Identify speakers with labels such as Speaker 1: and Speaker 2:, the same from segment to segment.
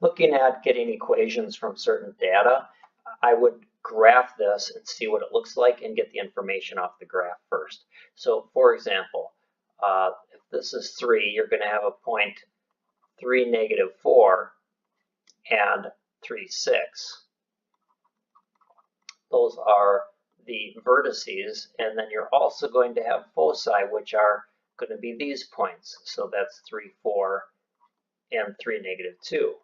Speaker 1: Looking at getting equations from certain data, I would graph this and see what it looks like and get the information off the graph first. So for example, if this is 3, you're going to have a point 3, -4 and 3, 6. Those are the vertices, and then you're also going to have foci, which are going to be these points. So that's 3, 4, and 3, -2.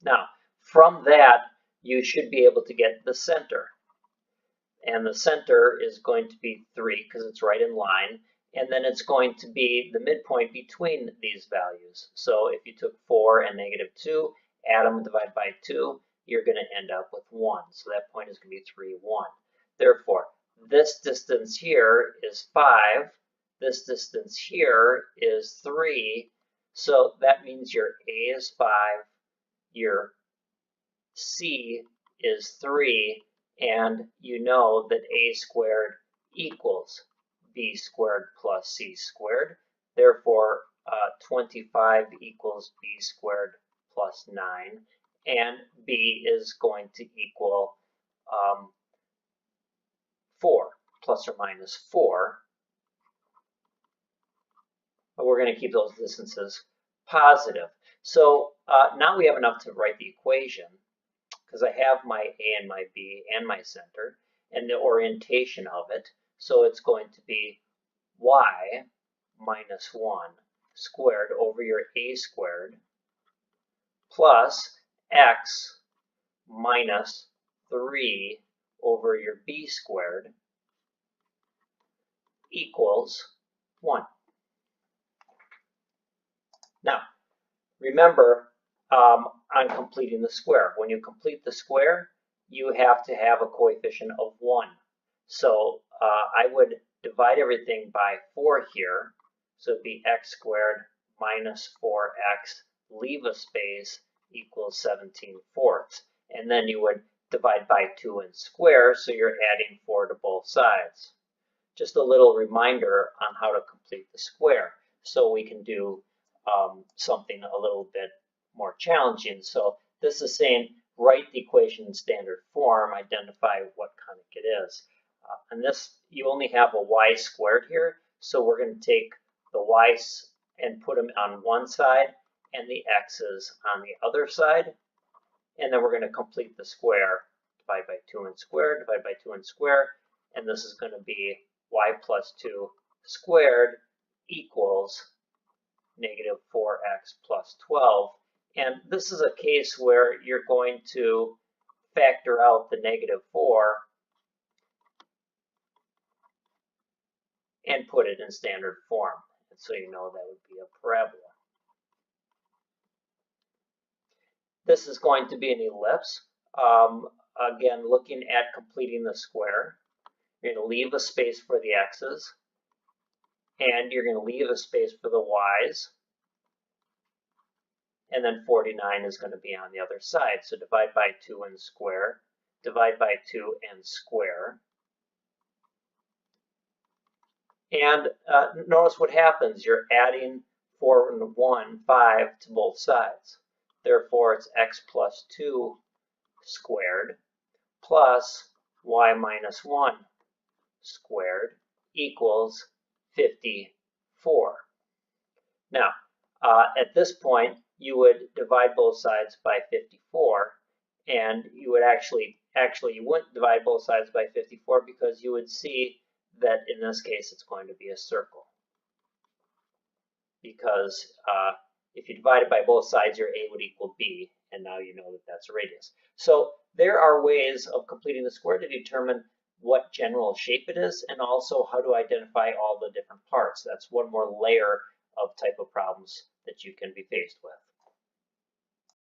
Speaker 1: Now, from that, you should be able to get the center. And the center is going to be 3 because it's right in line. And then it's going to be the midpoint between these values. So if you took 4 and -2, add them, divide by 2, you're going to end up with 1. So that point is going to be 3, 1. Therefore, this distance here is 5. This distance here is 3. So that means your A is 5. Your C is 3, and you know that A squared equals B squared plus C squared. Therefore, 25 equals B squared plus 9, and B is going to equal 4, plus or minus 4. But we're going to keep those distances positive. So now we have enough to write the equation, because I have my A and my B and my center and the orientation of it. So it's going to be y minus 1 squared over your A squared plus x minus 3 over your B squared equals 1. Now, remember, on completing the square, when you complete the square, you have to have a coefficient of 1. So I would divide everything by 4 here. So it'd be x squared minus 4x, leave a space, equals 17/4. And then you would divide by 2 and square, so you're adding 4 to both sides. Just a little reminder on how to complete the square, so we can do something a little bit more challenging. So this is saying write the equation in standard form, identify what conic it is. And this, you only have a y squared here, so we're going to take the y's and put them on one side and the x's on the other side. And then we're going to complete the square, divide by 2 and square, divide by 2 and square, and this is going to be y plus 2 squared equals -4x plus 12. And this is a case where you're going to factor out the -4 and put it in standard form. And so you know that would be a parabola. This is going to be an ellipse. Again, looking at completing the square, you're going to leave a space for the x's, and you're going to leave a space for the y's. And then 49 is going to be on the other side. So divide by 2 and square, divide by 2 and square. And notice what happens. You're adding 4 and 1, 5 to both sides. Therefore, it's x plus 2 squared plus y minus 1 squared equals 54. Now, at this point, you would divide both sides by 54, and you would actually you wouldn't divide both sides by 54 because you would see that in this case it's going to be a circle. Because if you divide it by both sides, your A would equal B, and now you know that that's a radius. So there are ways of completing the square to determine what general shape it is, and also how to identify all the different parts. That's one more layer of type of problems that you can be faced with.